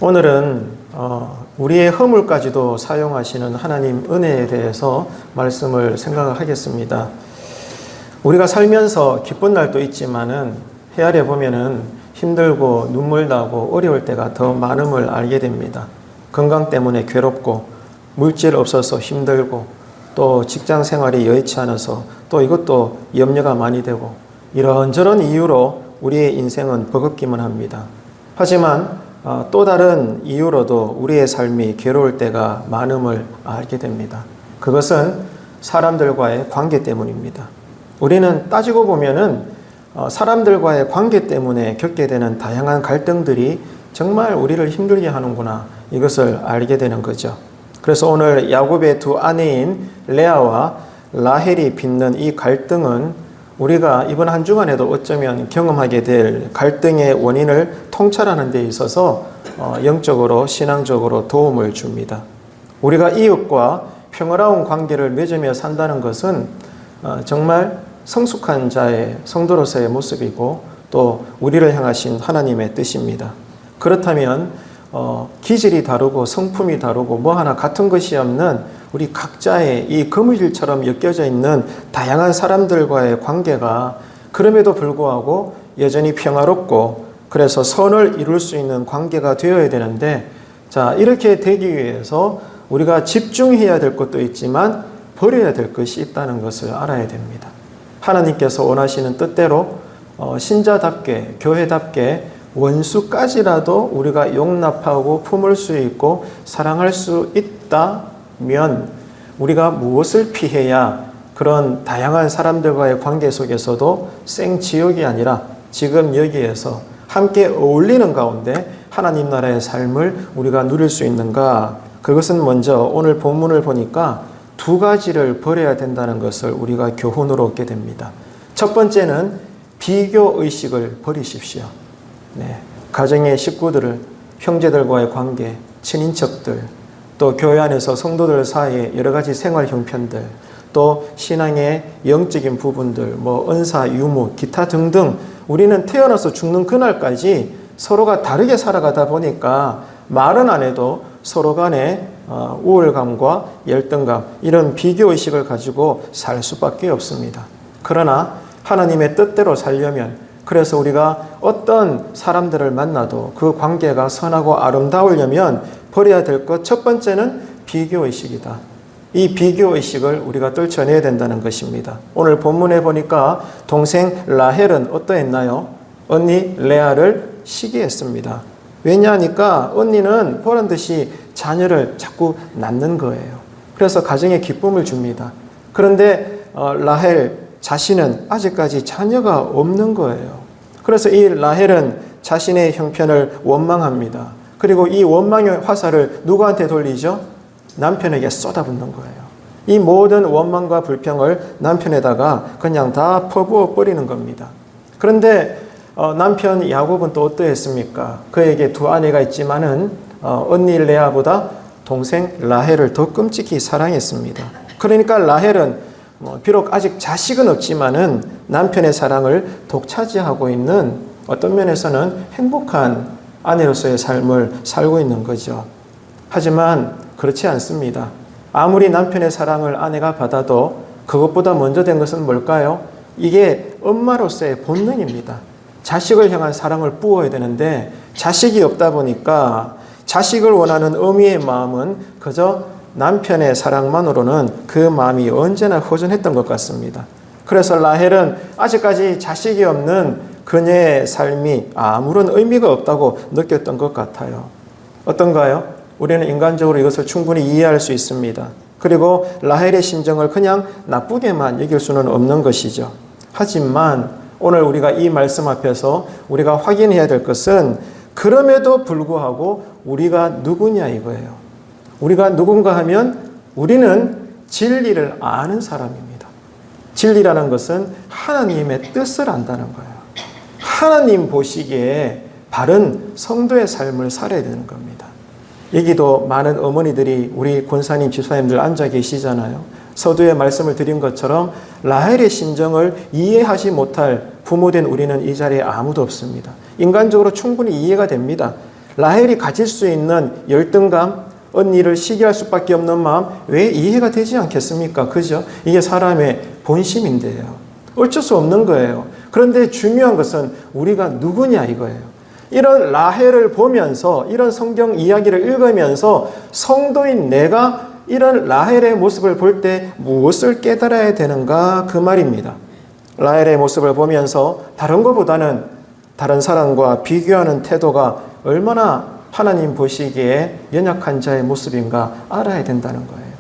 오늘은 우리의 허물까지도 사용하시는 하나님 은혜에 대해서 말씀을 생각하겠습니다. 우리가 살면서 기쁜 날도 있지만은 헤아려 보면은 힘들고 눈물 나고 어려울 때가 더 많음을 알게 됩니다. 건강 때문에 괴롭고 물질 없어서 힘들고 또 직장 생활이 여의치 않아서 또 이것도 염려가 많이 되고 이런저런 이유로 우리의 인생은 버겁기만 합니다. 하지만 또 다른 이유로도 우리의 삶이 괴로울 때가 많음을 알게 됩니다. 그것은 사람들과의 관계 때문입니다. 우리는 따지고 보면은 사람들과의 관계 때문에 겪게 되는 다양한 갈등들이 정말 우리를 힘들게 하는구나, 이것을 알게 되는 거죠. 그래서 오늘 야곱의 두 아내인 레아와 라헬이 빚는 이 갈등은 우리가 이번 한 주간에도 어쩌면 경험하게 될 갈등의 원인을 통찰하는 데 있어서 영적으로 신앙적으로 도움을 줍니다. 우리가 이웃과 평화로운 관계를 맺으며 산다는 것은 정말 성숙한 자의 성도로서의 모습이고 또 우리를 향하신 하나님의 뜻입니다. 그렇다면 기질이 다르고 성품이 다르고 뭐 하나 같은 것이 없는 우리 각자의 이 거무줄처럼 엮여져 있는 다양한 사람들과의 관계가 그럼에도 불구하고 여전히 평화롭고 그래서 선을 이룰 수 있는 관계가 되어야 되는데, 자, 이렇게 되기 위해서 우리가 집중해야 될 것도 있지만 버려야 될 것이 있다는 것을 알아야 됩니다. 하나님께서 원하시는 뜻대로 신자답게 교회답게 원수까지라도 우리가 용납하고 품을 수 있고 사랑할 수 있다면 우리가 무엇을 피해야 그런 다양한 사람들과의 관계 속에서도 생지옥이 아니라 지금 여기에서 함께 어울리는 가운데 하나님 나라의 삶을 우리가 누릴 수 있는가? 그것은 먼저 오늘 본문을 보니까 두 가지를 버려야 된다는 것을 우리가 교훈으로 얻게 됩니다. 첫 번째는 비교의식을 버리십시오. 가정의 식구들을, 형제들과의 관계, 친인척들, 또 교회 안에서 성도들 사이에 여러 가지 생활 형편들, 또 신앙의 영적인 부분들, 은사, 유무, 기타 등등 우리는 태어나서 죽는 그날까지 서로가 다르게 살아가다 보니까 말은 안 해도 서로 간에 우월감과 열등감, 이런 비교의식을 가지고 살 수밖에 없습니다. 그러나 하나님의 뜻대로 살려면, 그래서 우리가 어떤 사람들을 만나도 그 관계가 선하고 아름다우려면 버려야 될 것 첫 번째는 비교의식이다. 이 비교의식을 우리가 떨쳐내야 된다는 것입니다. 오늘 본문에 보니까 동생 라헬은 어떠했나요? 언니 레아를 시기했습니다. 왜냐하니까 언니는 보란 듯이 자녀를 자꾸 낳는 거예요. 그래서 가정에 기쁨을 줍니다. 그런데 라헬 자신은 아직까지 자녀가 없는 거예요. 그래서 이 라헬은 자신의 형편을 원망합니다. 그리고 이 원망의 화살을 누구한테 돌리죠? 남편에게 쏟아붓는 거예요. 이 모든 원망과 불평을 남편에다가 그냥 다 퍼부어 버리는 겁니다. 그런데 남편 야곱은 또 어떠했습니까? 그에게 두 아내가 있지만은 언니 레아보다 동생 라헬을 더 끔찍히 사랑했습니다. 그러니까 라헬은 비록 아직 자식은 없지만은 남편의 사랑을 독차지하고 있는, 어떤 면에서는 행복한 아내로서의 삶을 살고 있는 거죠. 하지만 그렇지 않습니다. 아무리 남편의 사랑을 아내가 받아도 그것보다 먼저 된 것은 뭘까요? 이게 엄마로서의 본능입니다. 자식을 향한 사랑을 부어야 되는데 자식이 없다 보니까 자식을 원하는 어미의 마음은 그저 남편의 사랑만으로는 그 마음이 언제나 허전했던 것 같습니다. 그래서 라헬은 아직까지 자식이 없는 그녀의 삶이 아무런 의미가 없다고 느꼈던 것 같아요. 어떤가요? 우리는 인간적으로 이것을 충분히 이해할 수 있습니다. 그리고 라헬의 심정을 그냥 나쁘게만 여길 수는 없는 것이죠. 하지만 오늘 우리가 이 말씀 앞에서 우리가 확인해야 될 것은 그럼에도 불구하고 우리가 누구냐 이거예요. 우리가 누군가 하면 우리는 진리를 아는 사람입니다. 진리라는 것은 하나님의 뜻을 안다는 거예요. 하나님 보시기에 바른 성도의 삶을 살아야 되는 겁니다. 여기도 많은 어머니들이 우리 권사님, 집사님들 앉아 계시잖아요. 서두에 말씀을 드린 것처럼 라헬의 심정을 이해하지 못할 부모된 우리는 이 자리에 아무도 없습니다. 인간적으로 충분히 이해가 됩니다. 라헬이 가질 수 있는 열등감, 언니를 시기할 수밖에 없는 마음 왜 이해가 되지 않겠습니까? 그죠? 이게 사람의 본심인데요. 어쩔 수 없는 거예요. 그런데 중요한 것은 우리가 누구냐 이거예요. 이런 라헬을 보면서 이런 성경 이야기를 읽으면서 성도인 내가 이런 라헬의 모습을 볼 때 무엇을 깨달아야 되는가 그 말입니다. 라헬의 모습을 보면서 다른 것보다는 다른 사람과 비교하는 태도가 얼마나 하나님 보시기에 연약한 자의 모습인가 알아야 된다는 거예요.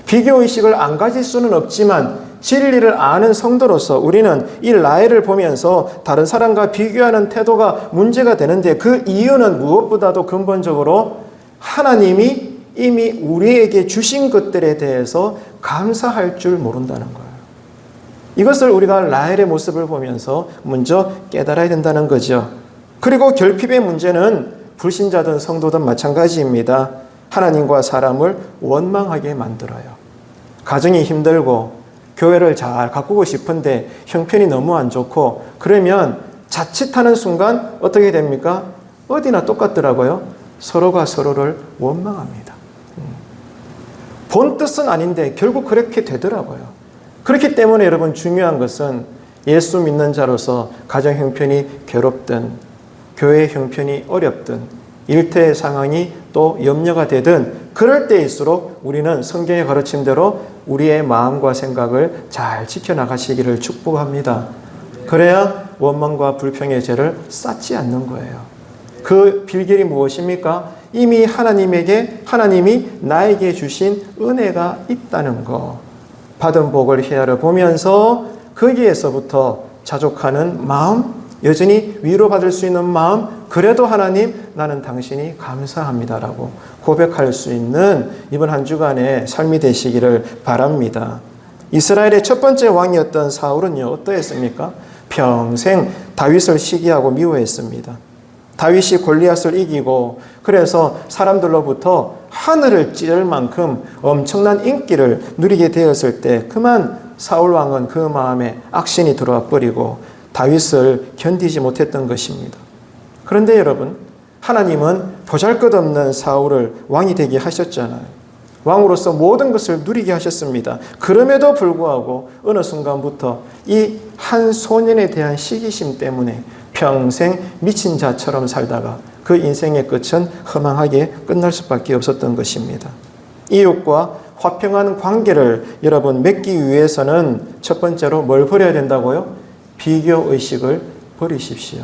비교의식을 안 가질 수는 없지만 진리를 아는 성도로서 우리는 이 라헬을 보면서 다른 사람과 비교하는 태도가 문제가 되는데 그 이유는 무엇보다도 근본적으로 하나님이 이미 우리에게 주신 것들에 대해서 감사할 줄 모른다는 거예요. 이것을 우리가 라헬의 모습을 보면서 먼저 깨달아야 된다는 거죠. 그리고 결핍의 문제는 불신자든 성도든 마찬가지입니다. 하나님과 사람을 원망하게 만들어요. 가정이 힘들고 교회를 잘 가꾸고 싶은데 형편이 너무 안 좋고 그러면 자칫하는 순간 어떻게 됩니까? 어디나 똑같더라고요. 서로가 서로를 원망합니다. 본 뜻은 아닌데 결국 그렇게 되더라고요. 그렇기 때문에 여러분 중요한 것은 예수 믿는 자로서 가정 형편이 괴롭든 교회 형편이 어렵든 일터의 상황이 또 염려가 되든 그럴 때일수록 우리는 성경의 가르침대로 우리의 마음과 생각을 잘 지켜나가시기를 축복합니다. 그래야 원망과 불평의 죄를 쌓지 않는 거예요. 그 비결이 무엇입니까? 이미 하나님이 나에게 주신 은혜가 있다는 거. 받은 복을 헤아려 보면서 거기에서부터 자족하는 마음, 여전히 위로받을 수 있는 마음, 그래도 하나님 나는 당신이 감사합니다라고 고백할 수 있는 이번 한 주간의 삶이 되시기를 바랍니다. 이스라엘의 첫 번째 왕이었던 사울은요 어떠했습니까? 평생 다윗을 시기하고 미워했습니다. 다윗이 골리앗을 이기고 그래서 사람들로부터 하늘을 찌를 만큼 엄청난 인기를 누리게 되었을 때 그만 사울 왕은 그 마음에 악신이 들어와 버리고 다윗을 견디지 못했던 것입니다. 그런데 여러분, 하나님은 보잘것없는 사울을 왕이 되게 하셨잖아요. 왕으로서 모든 것을 누리게 하셨습니다. 그럼에도 불구하고 어느 순간부터 이 한 소년에 대한 시기심 때문에 평생 미친 자처럼 살다가 그 인생의 끝은 허망하게 끝날 수밖에 없었던 것입니다. 이웃과 화평한 관계를 여러분 맺기 위해서는 첫 번째로 뭘 버려야 된다고요? 비교의식을 버리십시오.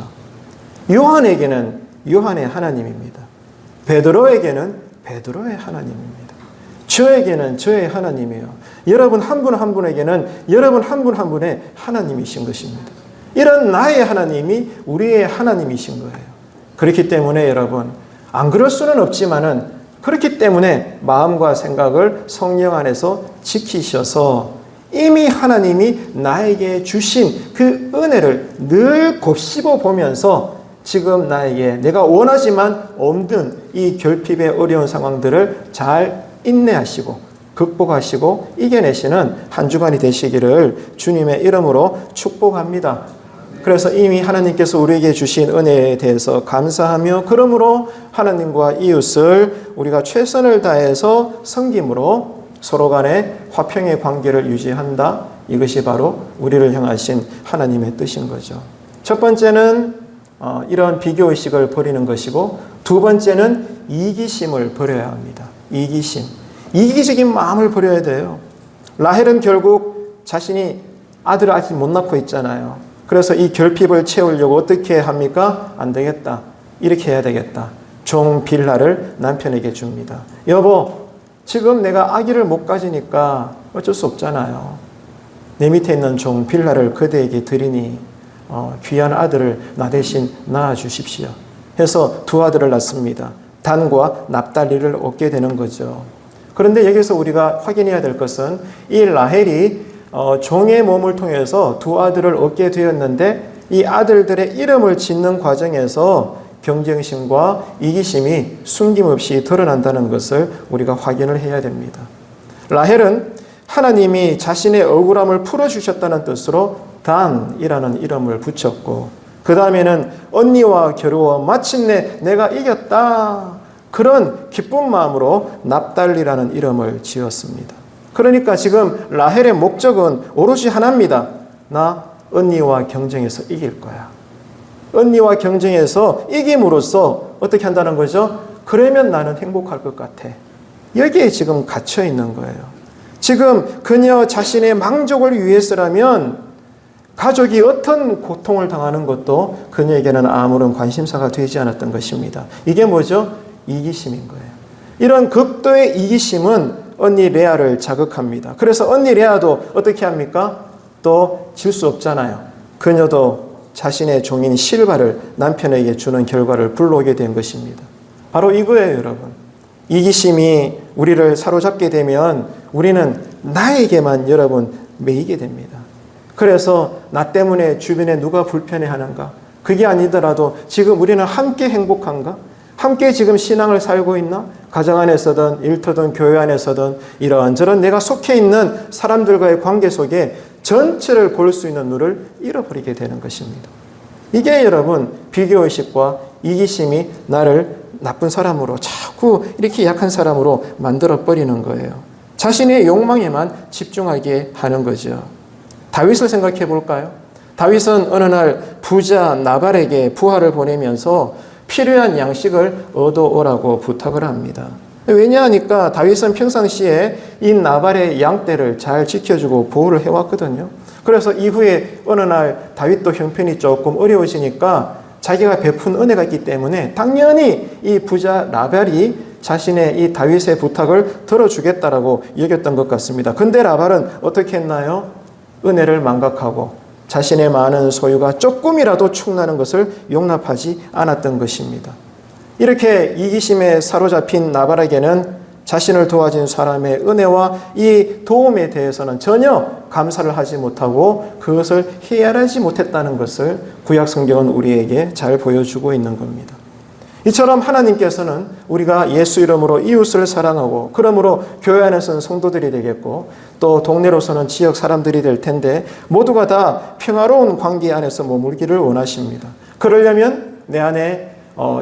요한에게는 요한의 하나님입니다. 베드로에게는 베드로의 하나님입니다. 저에게는 저의 하나님이에요. 여러분 한 분 한 분에게는 여러분 한 분 한 분의 하나님이신 것입니다. 이런 나의 하나님이 우리의 하나님이신 거예요. 그렇기 때문에 여러분 안 그럴 수는 없지만은 그렇기 때문에 마음과 생각을 성령 안에서 지키셔서 이미 하나님이 나에게 주신 그 은혜를 늘 곱씹어 보면서 지금 나에게 내가 원하지만 없는 이 결핍의 어려운 상황들을 잘 인내하시고 극복하시고 이겨내시는 한 주간이 되시기를 주님의 이름으로 축복합니다. 그래서 이미 하나님께서 우리에게 주신 은혜에 대해서 감사하며 그러므로 하나님과 이웃을 우리가 최선을 다해서 섬김으로 서로 간에 화평의 관계를 유지한다. 이것이 바로 우리를 향하신 하나님의 뜻인 거죠. 첫 번째는 이런 비교의식을 버리는 것이고 두 번째는 이기심을 버려야 합니다. 이기심. 이기적인 마음을 버려야 돼요. 라헬은 결국 자신이 아들을 아직 못 낳고 있잖아요. 그래서 이 결핍을 채우려고 어떻게 합니까? 안 되겠다. 이렇게 해야 되겠다. 종 빌라를 남편에게 줍니다. 여보, 지금 내가 아기를 못 가지니까 어쩔 수 없잖아요. 내 밑에 있는 종 빌라를 그대에게 드리니 귀한 아들을 나 대신 낳아주십시오. 해서 두 아들을 낳습니다. 단과 납달리를 얻게 되는 거죠. 그런데 여기서 우리가 확인해야 될 것은 이 라헬이 종의 몸을 통해서 두 아들을 얻게 되었는데 이 아들들의 이름을 짓는 과정에서 경쟁심과 이기심이 숨김없이 드러난다는 것을 우리가 확인을 해야 됩니다. 라헬은 하나님이 자신의 억울함을 풀어주셨다는 뜻으로 단이라는 이름을 붙였고, 그 다음에는 언니와 겨루어 마침내 내가 이겼다, 그런 기쁜 마음으로 납달리라는 이름을 지었습니다. 그러니까 지금 라헬의 목적은 오롯이 하나입니다. 나 언니와 경쟁해서 이길 거야. 언니와 경쟁해서 이김으로써 어떻게 한다는 거죠? 그러면 나는 행복할 것 같아. 여기에 지금 갇혀 있는 거예요. 지금 그녀 자신의 만족을 위해서라면 가족이 어떤 고통을 당하는 것도 그녀에게는 아무런 관심사가 되지 않았던 것입니다. 이게 뭐죠? 이기심인 거예요. 이런 극도의 이기심은 언니 레아를 자극합니다. 그래서 언니 레아도 어떻게 합니까? 또 질 수 없잖아요. 그녀도 자신의 종인 실바를 남편에게 주는 결과를 불러오게 된 것입니다. 바로 이거예요, 여러분. 이기심이 우리를 사로잡게 되면 우리는 나에게만 여러분 매이게 됩니다. 그래서 나 때문에 주변에 누가 불편해하는가? 그게 아니더라도 지금 우리는 함께 행복한가? 함께 지금 신앙을 살고 있나? 가정 안에서든 일터든 교회 안에서든 이런저런 내가 속해 있는 사람들과의 관계 속에 전체를 볼 수 있는 눈을 잃어버리게 되는 것입니다. 이게 여러분 비교의식과 이기심이 나를 나쁜 사람으로, 자꾸 이렇게 약한 사람으로 만들어버리는 거예요. 자신의 욕망에만 집중하게 하는 거죠. 다윗을 생각해 볼까요? 다윗은 어느 날 부자 나발에게 부하를 보내면서 필요한 양식을 얻어오라고 부탁을 합니다. 왜냐하니까 다윗은 평상시에 이 나발의 양떼를 잘 지켜주고 보호를 해왔거든요. 그래서 이후에 어느 날 다윗도 형편이 조금 어려워지니까 자기가 베푼 은혜가 있기 때문에 당연히 이 부자 나발이 자신의 이 다윗의 부탁을 들어주겠다라고 여겼던 것 같습니다. 근데 나발은 어떻게 했나요? 은혜를 망각하고 자신의 많은 소유가 조금이라도 축나는 것을 용납하지 않았던 것입니다. 이렇게 이기심에 사로잡힌 나발에게는 자신을 도와준 사람의 은혜와 이 도움에 대해서는 전혀 감사를 하지 못하고 그것을 헤아리지 못했다는 것을 구약 성경은 우리에게 잘 보여주고 있는 겁니다. 이처럼 하나님께서는 우리가 예수 이름으로 이웃을 사랑하고, 그러므로 교회 안에서는 성도들이 되겠고 또 동네로서는 지역 사람들이 될 텐데 모두가 다 평화로운 관계 안에서 머물기를 원하십니다. 그러려면 내 안에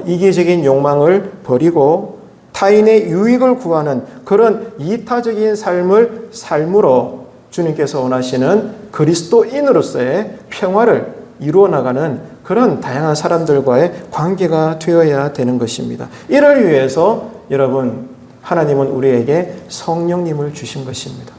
이기적인 욕망을 버리고 타인의 유익을 구하는 그런 이타적인 삶을 삶으로 주님께서 원하시는 그리스도인으로서의 평화를 이루어 나가는 그런 다양한 사람들과의 관계가 되어야 되는 것입니다. 이를 위해서 여러분 하나님은 우리에게 성령님을 주신 것입니다.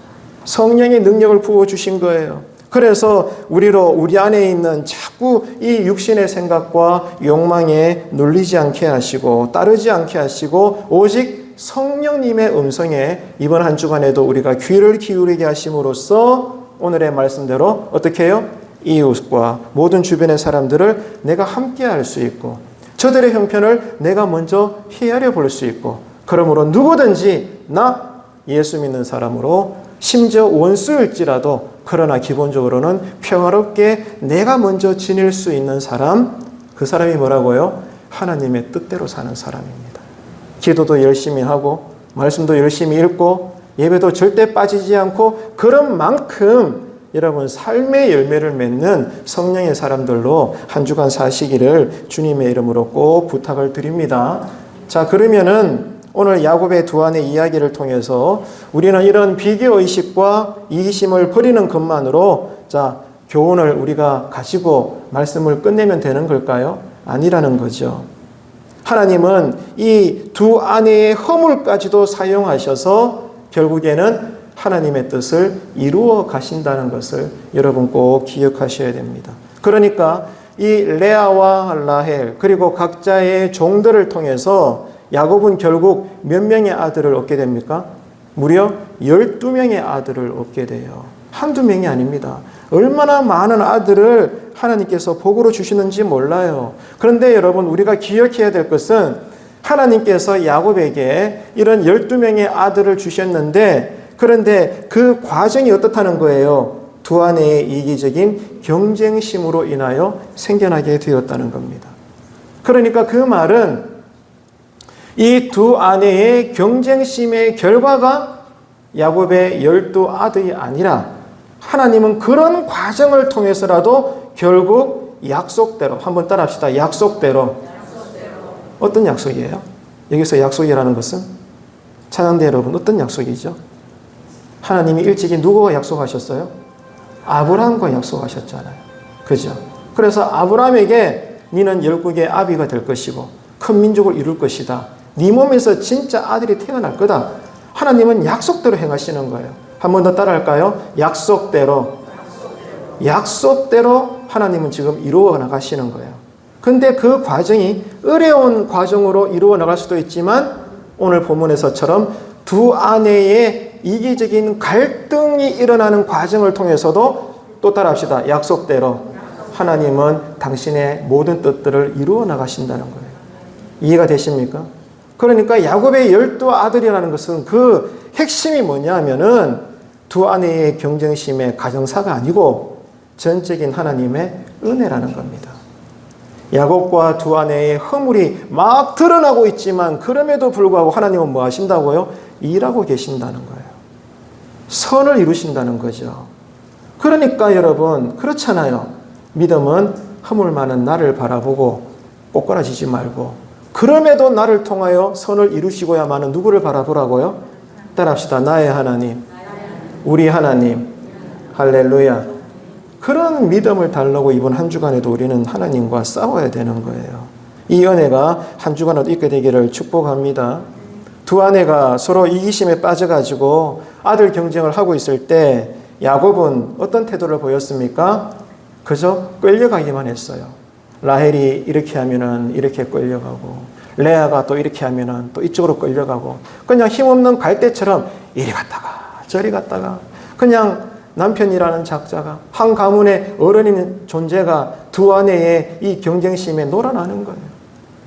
성령의 능력을 부어주신 거예요. 그래서 우리 안에 있는 자꾸 이 육신의 생각과 욕망에 눌리지 않게 하시고 따르지 않게 하시고 오직 성령님의 음성에 이번 한 주간에도 우리가 귀를 기울이게 하심으로써 오늘의 말씀대로 어떻게 해요? 이웃과 모든 주변의 사람들을 내가 함께 할 수 있고 저들의 형편을 내가 먼저 헤아려 볼 수 있고, 그러므로 누구든지 나 예수 믿는 사람으로 심지어 원수일지라도 그러나 기본적으로는 평화롭게 내가 먼저 지낼 수 있는 사람, 그 사람이 뭐라고요? 하나님의 뜻대로 사는 사람입니다. 기도도 열심히 하고 말씀도 열심히 읽고 예배도 절대 빠지지 않고 그런 만큼 여러분 삶의 열매를 맺는 성령의 사람들로 한 주간 사시기를 주님의 이름으로 꼭 부탁을 드립니다. 자, 그러면은 오늘 야곱의 두 아내 이야기를 통해서 우리는 이런 비교의식과 이기심을 버리는 것만으로 자, 교훈을 우리가 가지고 말씀을 끝내면 되는 걸까요? 아니라는 거죠. 하나님은 이 두 아내의 허물까지도 사용하셔서 결국에는 하나님의 뜻을 이루어 가신다는 것을 여러분 꼭 기억하셔야 됩니다. 그러니까 이 레아와 라헬 그리고 각자의 종들을 통해서 야곱은 결국 몇 명의 아들을 얻게 됩니까? 무려 12명의 아들을 얻게 돼요. 한두 명이 아닙니다. 얼마나 많은 아들을 하나님께서 복으로 주시는지 몰라요. 그런데 여러분 우리가 기억해야 될 것은 하나님께서 야곱에게 이런 12명의 아들을 주셨는데 그런데 그 과정이 어떻다는 거예요? 두 아내의 이기적인 경쟁심으로 인하여 생겨나게 되었다는 겁니다. 그러니까 그 말은 이 두 아내의 경쟁심의 결과가 야곱의 12아들이 아니라 하나님은 그런 과정을 통해서라도 결국 약속대로, 한번 따라합시다. 약속대로. 어떤 약속이에요? 여기서 약속이라는 것은 찬양대 여러분 어떤 약속이죠? 하나님이 일찍이 누구와 약속하셨어요? 아브라함과 약속하셨잖아요. 그죠? 그래서 아브라함에게 너는 열국의 아비가 될 것이고 큰 민족을 이룰 것이다. 네 몸에서 진짜 아들이 태어날 거다. 하나님은 약속대로 행하시는 거예요. 한 번 더 따라할까요? 약속대로. 약속대로 하나님은 지금 이루어 나가시는 거예요. 근데 그 과정이 어려운 과정으로 이루어 나갈 수도 있지만 오늘 본문에서처럼 두 아내의 이기적인 갈등이 일어나는 과정을 통해서도 또 따라합시다. 약속대로 하나님은 당신의 모든 뜻들을 이루어 나가신다는 거예요. 이해가 되십니까? 그러니까 야곱의 12아들이라는 것은 그 핵심이 뭐냐 하면은 두 아내의 경쟁심의 가정사가 아니고 전적인 하나님의 은혜라는 겁니다. 야곱과 두 아내의 허물이 막 드러나고 있지만 그럼에도 불구하고 하나님은 뭐 하신다고요? 일하고 계신다는 거예요. 선을 이루신다는 거죠. 그러니까 여러분 그렇잖아요. 믿음은 허물 많은 나를 바라보고 꼬꾸라지지 말고 그럼에도 나를 통하여 선을 이루시고야만은 누구를 바라보라고요? 따라합시다. 나의 하나님, 우리 하나님, 할렐루야. 그런 믿음을 달라고 이번 한 주간에도 우리는 하나님과 싸워야 되는 거예요. 이 은혜가 한 주간에도 있게 되기를 축복합니다. 두 아내가 서로 이기심에 빠져가지고 아들 경쟁을 하고 있을 때 야곱은 어떤 태도를 보였습니까? 그저 끌려가기만 했어요. 라헬이 이렇게 하면은 이렇게 끌려가고 레아가 또 이렇게 하면은 또 이쪽으로 끌려가고 그냥 힘없는 갈대처럼 이리 갔다가 저리 갔다가 그냥 남편이라는 작자가 한 가문의 어른인 존재가 두 아내의 이 경쟁심에 놀아나는 거예요.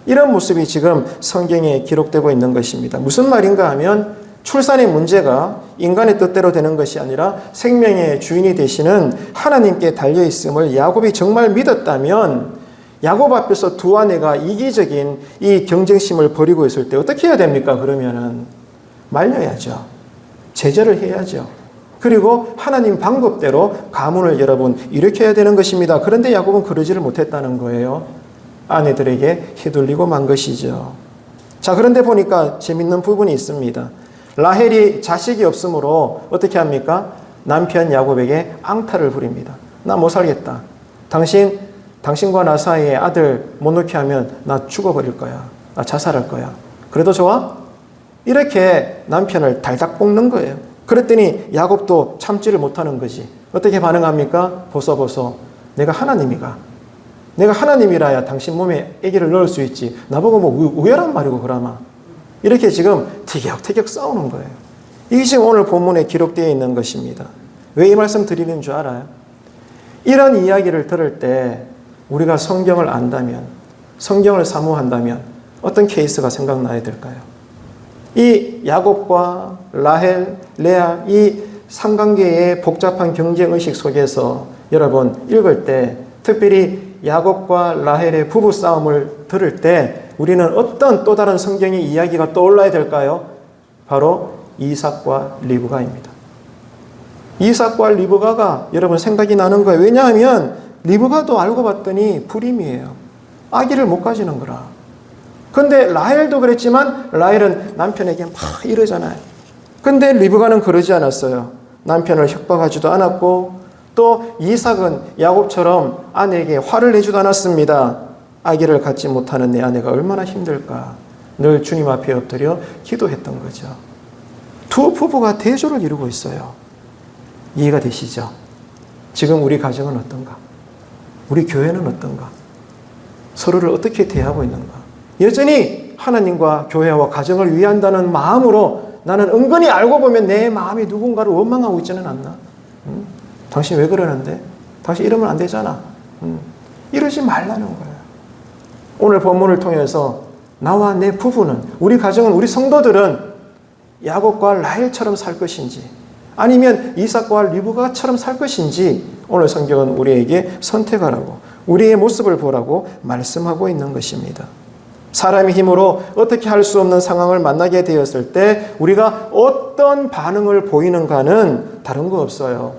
이런 모습이 지금 성경에 기록되고 있는 것입니다. 무슨 말인가 하면 출산의 문제가 인간의 뜻대로 되는 것이 아니라 생명의 주인이 되시는 하나님께 달려있음을 야곱이 정말 믿었다면 야곱 앞에서 두 아내가 이기적인 이 경쟁심을 벌이고 있을 때 어떻게 해야 됩니까? 그러면은 말려야죠. 제재를 해야죠. 그리고 하나님 방법대로 가문을 여러분 일으켜야 되는 것입니다. 그런데 야곱은 그러지를 못했다는 거예요. 아내들에게 휘둘리고 만 것이죠. 자, 그런데 보니까 재밌는 부분이 있습니다. 라헬이 자식이 없으므로 어떻게 합니까? 남편 야곱에게 앙탈을 부립니다. 나 못 살겠다. 당신과 나 사이에 아들 못 놓게 하면 나 죽어버릴 거야. 나 자살할 거야. 그래도 좋아? 이렇게 남편을 달닥 볶는 거예요. 그랬더니 야곱도 참지를 못하는 거지. 어떻게 반응합니까? 보소. 내가 하나님이가. 내가 하나님이라야 당신 몸에 아기를 넣을 수 있지. 나보고 뭐 우열한 말이고 그러마. 이렇게 지금 티격태격 싸우는 거예요. 이게 지금 오늘 본문에 기록되어 있는 것입니다. 왜 이 말씀 드리는 줄 알아요? 이런 이야기를 들을 때 우리가 성경을 안다면, 성경을 사모한다면 어떤 케이스가 생각나야 될까요? 이 야곱과 라헬, 레아 이 삼관계의 복잡한 경쟁의식 속에서 여러분 읽을 때 특별히 야곱과 라헬의 부부싸움을 들을 때 우리는 어떤 또 다른 성경의 이야기가 떠올라야 될까요? 바로 이삭과 리브가입니다. 이삭과 리브가가 여러분 생각이 나는 거예요. 왜냐하면 리브가도 알고 봤더니 불임이에요. 아기를 못 가지는 거라. 근데 라헬도 그랬지만 라헬은 남편에게 막 이러잖아요. 근데 리브가는 그러지 않았어요. 남편을 협박하지도 않았고 또 이삭은 야곱처럼 아내에게 화를 내지도 않았습니다. 아기를 갖지 못하는 내 아내가 얼마나 힘들까. 늘 주님 앞에 엎드려 기도했던 거죠. 두 부부가 대조를 이루고 있어요. 이해가 되시죠? 지금 우리 가정은 어떤가? 우리 교회는 어떤가? 서로를 어떻게 대하고 있는가? 여전히 하나님과 교회와 가정을 위한다는 마음으로 나는 은근히 알고 보면 내 마음이 누군가를 원망하고 있지는 않나? 당신 왜 그러는데? 당신 이러면 안 되잖아. 이러지 말라는 거예요. 오늘 본문을 통해서 나와 내 부부는, 우리 가정은, 우리 성도들은 야곱과 라헬처럼 살 것인지 아니면 이삭과 리브가처럼 살 것인지 오늘 성경은 우리에게 선택하라고, 우리의 모습을 보라고 말씀하고 있는 것입니다. 사람의 힘으로 어떻게 할 수 없는 상황을 만나게 되었을 때 우리가 어떤 반응을 보이는가는 다른 거 없어요.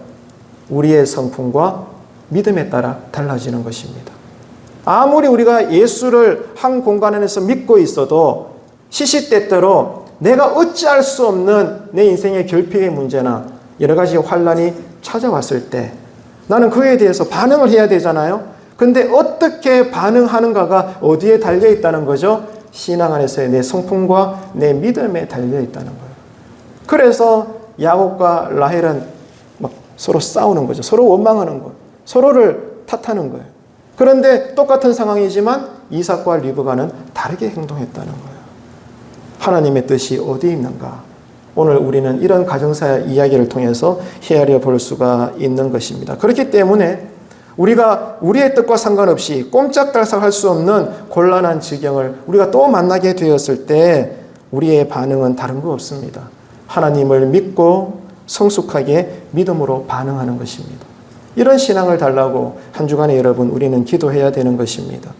우리의 성품과 믿음에 따라 달라지는 것입니다. 아무리 우리가 예수를 한 공간 안에서 믿고 있어도 시시때때로 내가 어찌할 수 없는 내 인생의 결핍의 문제나 여러 가지 환란이 찾아왔을 때 나는 그에 대해서 반응을 해야 되잖아요. 근데 어떻게 반응하는가가 어디에 달려있다는 거죠? 신앙 안에서의 내 성품과 내 믿음에 달려있다는 거예요. 그래서 야곱과 라헬은 막 서로 싸우는 거죠. 서로 원망하는 거예요. 서로를 탓하는 거예요. 그런데 똑같은 상황이지만 이삭과 리브가는 다르게 행동했다는 거예요. 하나님의 뜻이 어디에 있는가? 오늘 우리는 이런 가정사 이야기를 통해서 헤아려 볼 수가 있는 것입니다. 그렇기 때문에 우리가 우리의 뜻과 상관없이 꼼짝달싹할 수 없는 곤란한 지경을 우리가 또 만나게 되었을 때 우리의 반응은 다른 거 없습니다. 하나님을 믿고 성숙하게 믿음으로 반응하는 것입니다. 이런 신앙을 달라고 한 주간에 여러분 우리는 기도해야 되는 것입니다.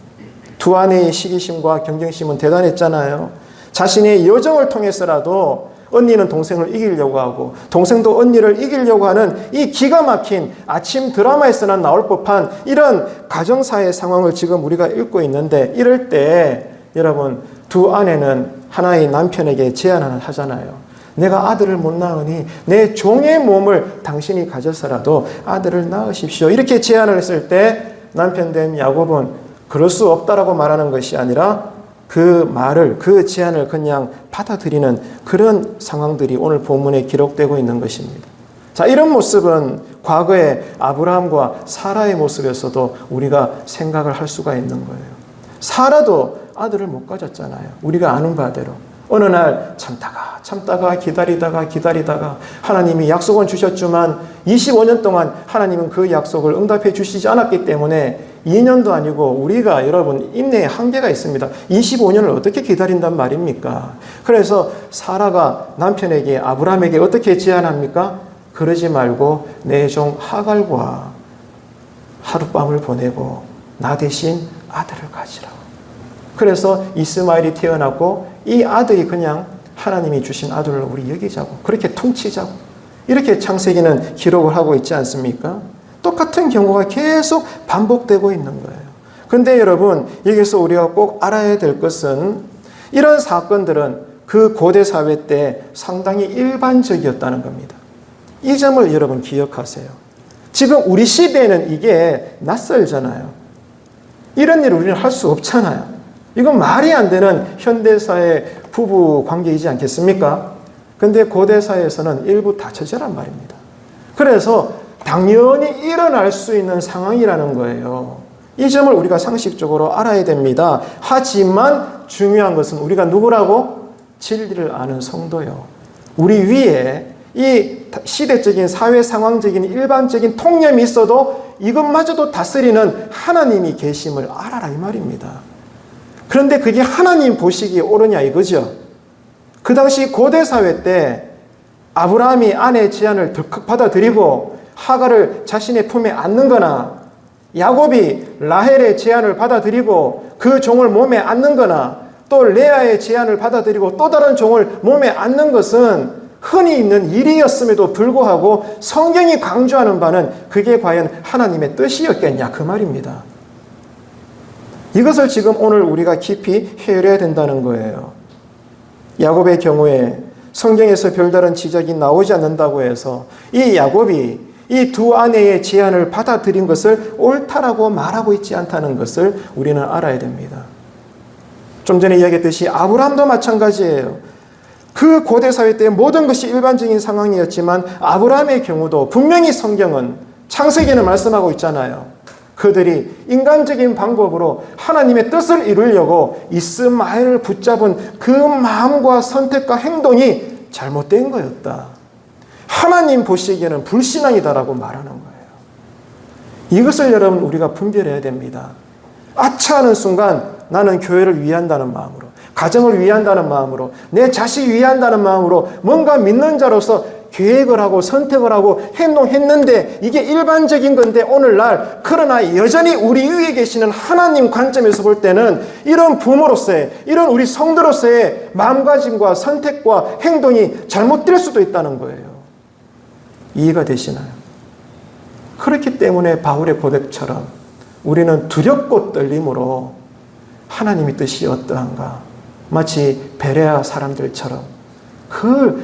두 아내의 시기심과 경쟁심은 대단했잖아요. 자신의 여정을 통해서라도 언니는 동생을 이기려고 하고 동생도 언니를 이기려고 하는 이 기가 막힌 아침 드라마에서나 나올 법한 이런 가정사의 상황을 지금 우리가 읽고 있는데, 이럴 때 여러분 두 아내는 하나의 남편에게 제안을 하잖아요. 내가 아들을 못 낳으니 내 종의 몸을 당신이 가져서라도 아들을 낳으십시오. 이렇게 제안을 했을 때 남편 된 야곱은 그럴 수 없다라고 말하는 것이 아니라 그 말을, 그 제안을 그냥 받아들이는 그런 상황들이 오늘 본문에 기록되고 있는 것입니다. 자, 이런 모습은 과거의 아브라함과 사라의 모습에서도 우리가 생각을 할 수가 있는 거예요. 사라도 아들을 못 가졌잖아요. 우리가 아는 바대로. 어느 날 참다가 기다리다가 하나님이 약속은 주셨지만 25년 동안 하나님은 그 약속을 응답해 주시지 않았기 때문에 2년도 아니고 우리가 여러분 인내의 한계가 있습니다. 25년을 어떻게 기다린단 말입니까? 그래서 사라가 남편에게 아브라함에게 어떻게 제안합니까? 그러지 말고 내 종 하갈과 하룻밤을 보내고 나 대신 아들을 가지라. 그래서 이스마엘이 태어났고 이 아들이 그냥 하나님이 주신 아들을 우리 여기자고, 그렇게 퉁치자고, 이렇게 창세기는 기록을 하고 있지 않습니까? 똑같은 경우가 계속 반복되고 있는 거예요. 그런데 여러분 여기서 우리가 꼭 알아야 될 것은 이런 사건들은 그 고대 사회 때 상당히 일반적이었다는 겁니다. 이 점을 여러분 기억하세요. 지금 우리 시대에는 이게 낯설잖아요. 이런 일을 우리는 할 수 없잖아요. 이건 말이 안 되는 현대사의 부부 관계이지 않겠습니까? 근데 고대사에서는 일부 다처제란 말입니다. 그래서 당연히 일어날 수 있는 상황이라는 거예요. 이 점을 우리가 상식적으로 알아야 됩니다. 하지만 중요한 것은 우리가 누구라고? 진리를 아는 성도요. 우리 위에 이 시대적인 사회 상황적인 일반적인 통념이 있어도 이것마저도 다스리는 하나님이 계심을 알아라 이 말입니다. 그런데 그게 하나님 보시기에 옳으냐 이거죠. 그 당시 고대 사회 때 아브라함이 아내의 제안을 덜컥 받아들이고 하갈을 자신의 품에 안는 거나 야곱이 라헬의 제안을 받아들이고 그 종을 몸에 안는 거나 또 레아의 제안을 받아들이고 또 다른 종을 몸에 안는 것은 흔히 있는 일이었음에도 불구하고 성경이 강조하는 바는 그게 과연 하나님의 뜻이었겠냐 그 말입니다. 이것을 지금 오늘 우리가 깊이 헤아려야 된다는 거예요. 야곱의 경우에 성경에서 별다른 지적이 나오지 않는다고 해서 이 야곱이 이 두 아내의 제안을 받아들인 것을 옳다라고 말하고 있지 않다는 것을 우리는 알아야 됩니다. 좀 전에 이야기했듯이 아브라함도 마찬가지예요. 그 고대 사회 때 모든 것이 일반적인 상황이었지만 아브라함의 경우도 분명히 성경은 창세기는 말씀하고 있잖아요. 그들이 인간적인 방법으로 하나님의 뜻을 이루려고 이스마엘을 붙잡은 그 마음과 선택과 행동이 잘못된 거였다. 하나님 보시기에는 불신앙이다라고 말하는 거예요. 이것을 여러분 우리가 분별해야 됩니다. 아차하는 순간 나는 교회를 위한다는 마음으로, 가정을 위한다는 마음으로, 내 자식 위한다는 마음으로 뭔가 믿는 자로서 계획을 하고 선택을 하고 행동했는데 이게 일반적인 건데 오늘날 그러나 여전히 우리 위에 계시는 하나님 관점에서 볼 때는 이런 부모로서의 이런 우리 성도로서의 마음가짐과 선택과 행동이 잘못될 수도 있다는 거예요. 이해가 되시나요? 그렇기 때문에 바울의 고백처럼 우리는 두렵고 떨림으로 하나님의 뜻이 어떠한가 마치 베레아 사람들처럼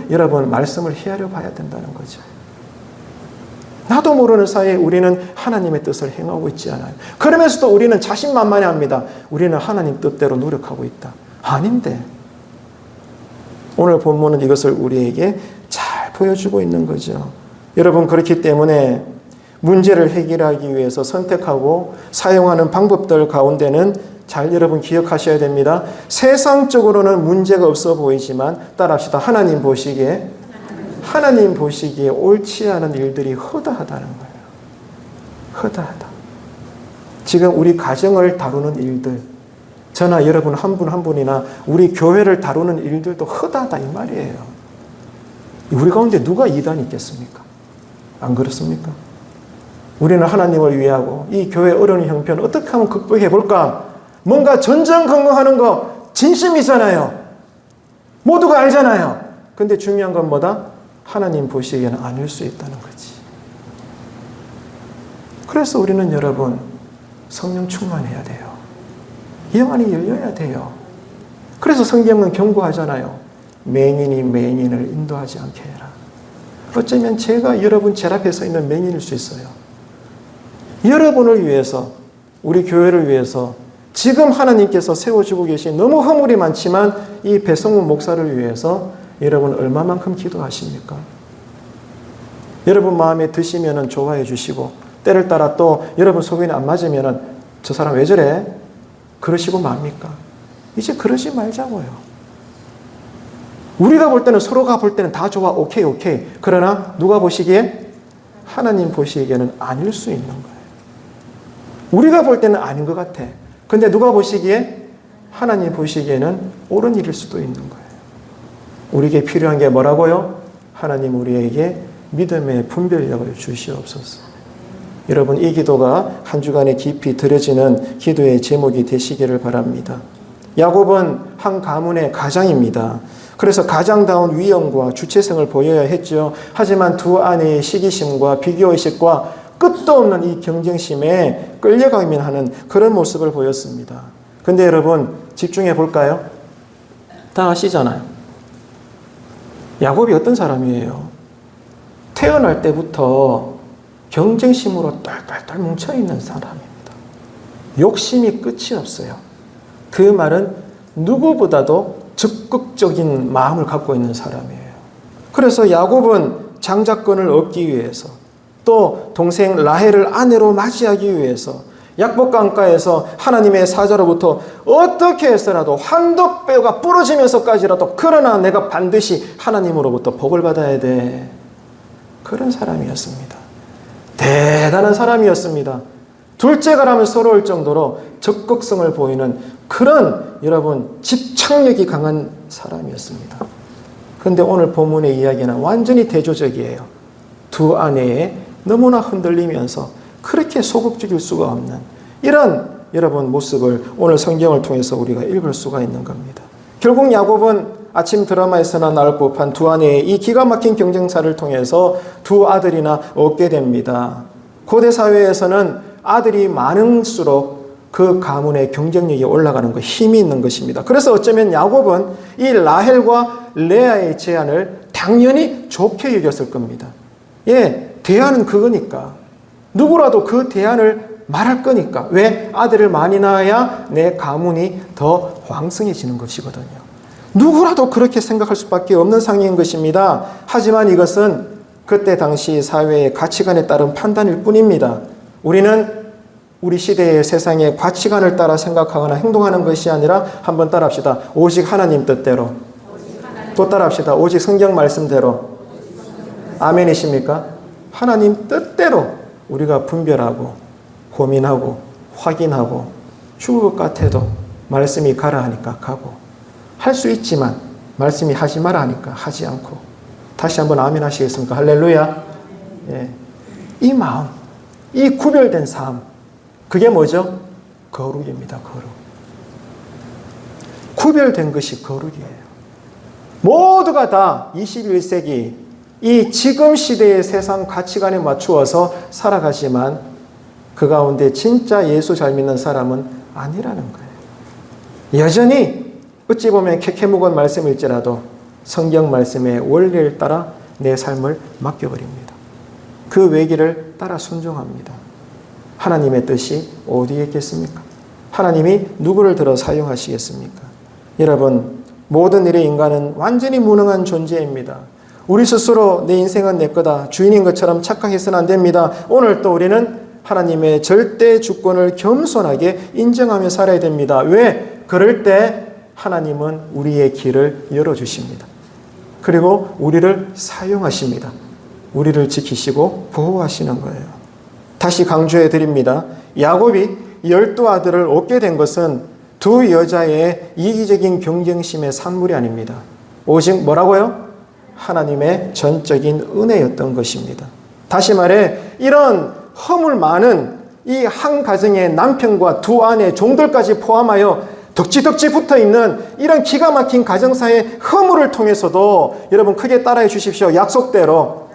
여러분 말씀을 헤아려 봐야 된다는 거죠. 나도 모르는 사이에 우리는 하나님의 뜻을 행하고 있지 않아요. 그러면서도 우리는 자신만만해합니다. 우리는 하나님 뜻대로 노력하고 있다. 아닌데 오늘 본문은 이것을 우리에게 잘 보여주고 있는 거죠. 여러분 그렇기 때문에 문제를 해결하기 위해서 선택하고 사용하는 방법들 가운데는 잘 여러분 기억하셔야 됩니다. 세상적으로는 문제가 없어 보이지만 따라합시다. 하나님 보시기에 옳지 않은 일들이 허다하다는 거예요. 허다하다. 지금 우리 가정을 다루는 일들, 저나 여러분 한 분 한 분이나 우리 교회를 다루는 일들도 허다하다 이 말이에요. 우리 가운데 누가 이단이 있겠습니까? 안 그렇습니까? 우리는 하나님을 위하고 이 교회 어려운 형편 어떻게 하면 극복해 볼까? 뭔가 전전긍긍하는 거 진심이잖아요. 모두가 알잖아요. 근데 중요한 건 뭐다? 하나님 보시기에는 아닐 수 있다는 거지. 그래서 우리는 여러분 성령 충만해야 돼요. 영안이 열려야 돼요. 그래서 성경은 경고하잖아요. 맹인이 맹인을 인도하지 않게 해라. 어쩌면 제가 여러분 제 앞에 서 있는 맹인일 수 있어요. 여러분을 위해서 우리 교회를 위해서 지금 하나님께서 세워주고 계신 너무 허물이 많지만 이 배성훈 목사를 위해서 여러분 얼마만큼 기도하십니까? 여러분 마음에 드시면 좋아해 주시고 때를 따라 또 여러분 속에는 안 맞으면 저 사람 왜 저래? 그러시고 맙니까? 이제 그러지 말자고요. 우리가 볼 때는 서로가 볼 때는 다 좋아 오케이. 그러나 누가 보시기에? 하나님 보시기에는 아닐 수 있는 거예요. 우리가 볼 때는 아닌 것 같아. 근데 누가 보시기에? 하나님 보시기에는 옳은 일일 수도 있는 거예요. 우리에게 필요한 게 뭐라고요? 하나님 우리에게 믿음의 분별력을 주시옵소서. 여러분 이 기도가 한 주간에 깊이 들여지는 기도의 제목이 되시기를 바랍니다. 야곱은 한 가문의 가장입니다. 그래서 가장다운 위엄과 주체성을 보여야 했죠. 하지만 두 아내의 시기심과 비교의식과 끝도 없는 이 경쟁심에 끌려가기만 하는 그런 모습을 보였습니다. 근데 여러분 집중해 볼까요? 다 아시잖아요. 야곱이 어떤 사람이에요? 태어날 때부터 경쟁심으로 똘똘똘 뭉쳐있는 사람입니다. 욕심이 끝이 없어요. 그 말은 누구보다도 적극적인 마음을 갖고 있는 사람이에요. 그래서 야곱은 장자권을 얻기 위해서 또 동생 라헬을 아내로 맞이하기 위해서 약복강가에서 하나님의 사자로부터 어떻게 해서라도 환도뼈가 부러지면서까지라도 그러나 내가 반드시 하나님으로부터 복을 받아야 돼. 그런 사람이었습니다. 대단한 사람이었습니다. 둘째가라면 서러울 정도로 적극성을 보이는 그런 여러분 집착력이 강한 사람이었습니다. 그런데 오늘 본문의 이야기는 완전히 대조적이에요. 두 아내의 너무나 흔들리면서 그렇게 소극적일 수가 없는 이런 여러분 모습을 오늘 성경을 통해서 우리가 읽을 수가 있는 겁니다. 결국 야곱은 아침 드라마에서나 나올 법한 두 아내의 이 기가 막힌 경쟁사를 통해서 두 아들이나 얻게 됩니다. 고대 사회에서는 아들이 많을수록 그 가문의 경쟁력이 올라가는 것, 힘이 있는 것입니다. 그래서 어쩌면 야곱은 이 라헬과 레아의 제안을 당연히 좋게 여겼을 겁니다. 대안은 그거니까. 누구라도 그 대안을 말할 거니까. 왜? 아들을 많이 낳아야 내 가문이 더 왕성해지는 것이거든요. 누구라도 그렇게 생각할 수밖에 없는 상황인 것입니다. 하지만 이것은 그때 당시 사회의 가치관에 따른 판단일 뿐입니다. 우리는 우리 시대의 세상의 가치관을 따라 생각하거나 행동하는 것이 아니라 한번 따라합시다. 오직 하나님 뜻대로. 또 따라합시다. 오직 성경 말씀대로. 아멘이십니까? 하나님 뜻대로 우리가 분별하고 고민하고 확인하고 죽을 것 같아도 말씀이 가라 하니까 가고 할 수 있지만 말씀이 하지 마라 하니까 하지 않고 다시 한번 아멘 하시겠습니까? 할렐루야. 예. 이 마음, 이 구별된 삶, 그게 뭐죠? 거룩입니다. 거룩. 구별된 것이 거룩이에요. 모두가 다 21세기 이 지금 시대의 세상 가치관에 맞추어서 살아가지만 그 가운데 진짜 예수 잘 믿는 사람은 아니라는 거예요. 여전히 어찌 보면 캐캐묵은 말씀일지라도 성경 말씀의 원리를 따라 내 삶을 맡겨버립니다. 그 외길을 따라 순종합니다. 하나님의 뜻이 어디에 있겠습니까? 하나님이 누구를 들어 사용하시겠습니까? 여러분, 모든 일의 인간은 완전히 무능한 존재입니다. 우리 스스로 내 인생은 내 거다, 주인인 것처럼 착각해서는 안 됩니다. 오늘 또 우리는 하나님의 절대 주권을 겸손하게 인정하며 살아야 됩니다. 왜? 그럴 때 하나님은 우리의 길을 열어주십니다. 그리고 우리를 사용하십니다. 우리를 지키시고 보호하시는 거예요. 다시 강조해 드립니다. 야곱이 12아들을 얻게 된 것은 두 여자의 이기적인 경쟁심의 산물이 아닙니다. 오직 뭐라고요? 하나님의 전적인 은혜였던 것입니다. 다시 말해 이런 허물 많은 이 한 가정의 남편과 두 아내 종들까지 포함하여 덕지덕지 붙어있는 이런 기가 막힌 가정사의 허물을 통해서도 여러분 크게 따라해 주십시오. 약속대로.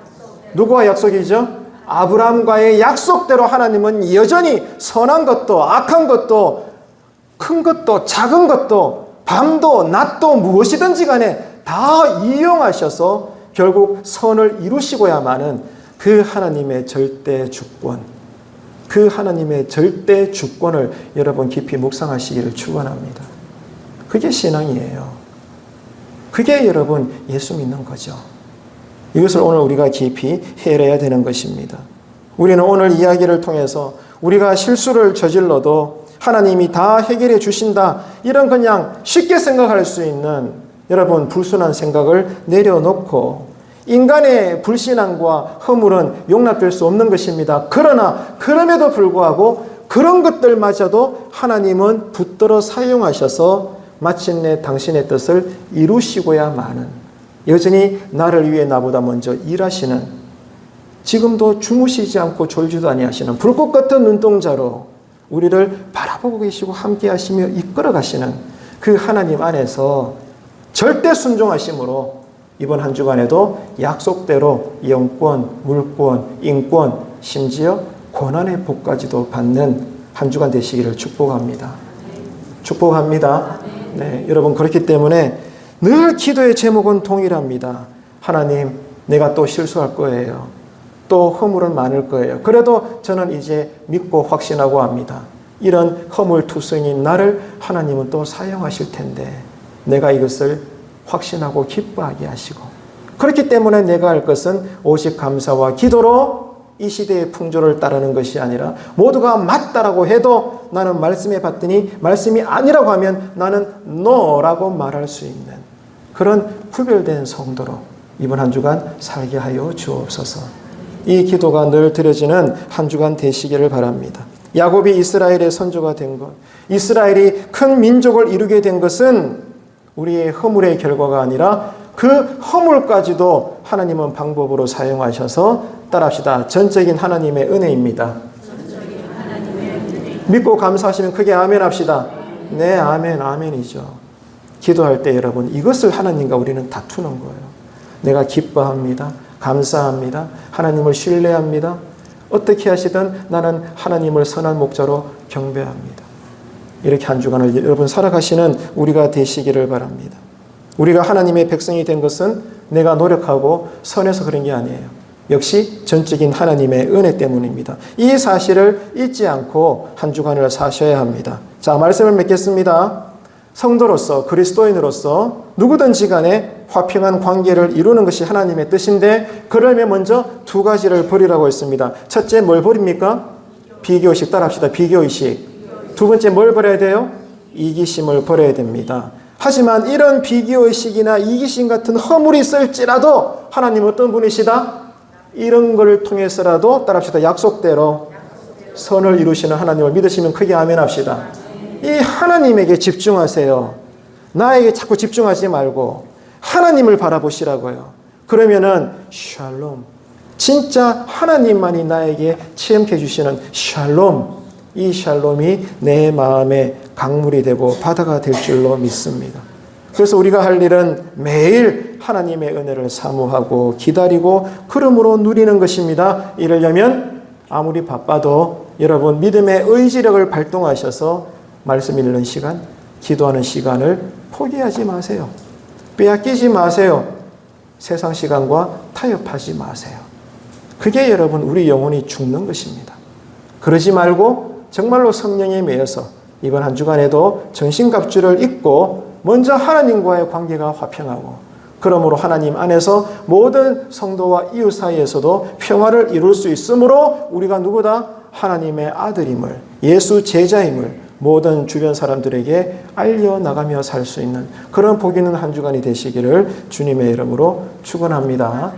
누구와 약속이죠? 아브라함과의 약속대로 하나님은 여전히 선한 것도 악한 것도 큰 것도 작은 것도 밤도 낮도 무엇이든지 간에 다 이용하셔서 결국 선을 이루시고야만은 그 하나님의 절대 주권, 그 하나님의 절대 주권을 여러분 깊이 묵상하시기를 축원합니다. 그게 신앙이에요. 그게 여러분 예수 믿는 거죠. 이것을 오늘 우리가 깊이 헤아려야 되는 것입니다. 우리는 오늘 이야기를 통해서 우리가 실수를 저질러도 하나님이 다 해결해 주신다, 이런 그냥 쉽게 생각할 수 있는 여러분 불순한 생각을 내려놓고 인간의 불신앙과 허물은 용납될 수 없는 것입니다. 그러나 그럼에도 불구하고 그런 것들마저도 하나님은 붙들어 사용하셔서 마침내 당신의 뜻을 이루시고야만은 여전히 나를 위해 나보다 먼저 일하시는, 지금도 주무시지 않고 졸지도 아니하시는 불꽃 같은 눈동자로 우리를 바라보고 계시고 함께 하시며 이끌어 가시는 그 하나님 안에서 절대 순종하심으로 이번 한 주간에도 약속대로 영권, 물권, 인권, 심지어 고난의 복까지도 받는 한 주간 되시기를 축복합니다. 축복합니다. 네, 여러분 그렇기 때문에 늘 기도의 제목은 동일합니다. 하나님, 내가 또 실수할 거예요. 또 허물은 많을 거예요. 그래도 저는 이제 믿고 확신하고 합니다. 이런 허물투성인 나를 하나님은 또 사용하실 텐데 내가 이것을 확신하고 기뻐하게 하시고, 그렇기 때문에 내가 할 것은 오직 감사와 기도로 이 시대의 풍조를 따르는 것이 아니라 모두가 맞다라고 해도 나는 말씀에 받더니 말씀이 아니라고 하면 나는 no라고 말할 수 있는 그런 구별된 성도로 이번 한 주간 살게 하여 주옵소서. 이 기도가 늘 드려지는 한 주간 되시기를 바랍니다. 야곱이 이스라엘의 선조가 된 것, 이스라엘이 큰 민족을 이루게 된 것은 우리의 허물의 결과가 아니라 그 허물까지도 하나님은 방법으로 사용하셔서 따라합시다. 전적인 하나님의 은혜입니다. 믿고 감사하시면 크게 아멘 합시다. 네, 아멘, 아멘이죠. 기도할 때 여러분 이것을 하나님과 우리는 다투는 거예요. 내가 기뻐합니다. 감사합니다. 하나님을 신뢰합니다. 어떻게 하시든 나는 하나님을 선한 목자로 경배합니다. 이렇게 한 주간을 여러분 살아가시는 우리가 되시기를 바랍니다. 우리가 하나님의 백성이 된 것은 내가 노력하고 선해서 그런 게 아니에요. 역시 전적인 하나님의 은혜 때문입니다. 이 사실을 잊지 않고 한 주간을 사셔야 합니다. 자, 말씀을 맺겠습니다. 성도로서, 그리스도인으로서 누구든지 간에 화평한 관계를 이루는 것이 하나님의 뜻인데, 그러면 먼저 두 가지를 버리라고 했습니다. 첫째, 뭘 버립니까? 비교의식. 따라합시다. 비교의식. 두 번째, 뭘 버려야 돼요? 이기심을 버려야 됩니다. 하지만 이런 비교의식이나 이기심 같은 허물이 있을지라도 하나님 어떤 분이시다? 이런 걸 통해서라도 따라합시다. 약속대로 선을 이루시는 하나님을 믿으시면 크게 아멘 합시다. 이 하나님에게 집중하세요. 나에게 자꾸 집중하지 말고 하나님을 바라보시라고요. 그러면은 샬롬, 진짜 하나님만이 나에게 체험해 주시는 샬롬, 이 샬롬이 내 마음의 강물이 되고 바다가 될 줄로 믿습니다. 그래서 우리가 할 일은 매일 하나님의 은혜를 사모하고 기다리고 그러므로 누리는 것입니다. 이러려면 아무리 바빠도 여러분 믿음의 의지력을 발동하셔서 말씀 읽는 시간, 기도하는 시간을 포기하지 마세요. 빼앗기지 마세요. 세상 시간과 타협하지 마세요. 그게 여러분 우리 영혼이 죽는 것입니다. 그러지 말고 정말로 성령에 매여서 이번 한 주간에도 전신갑주를 입고 먼저 하나님과의 관계가 화평하고 그러므로 하나님 안에서 모든 성도와 이웃 사이에서도 평화를 이룰 수 있으므로 우리가 누구다? 하나님의 아들임을, 예수 제자임을 모든 주변 사람들에게 알려나가며 살 수 있는 그런 복 있는 한 주간이 되시기를 주님의 이름으로 축원합니다.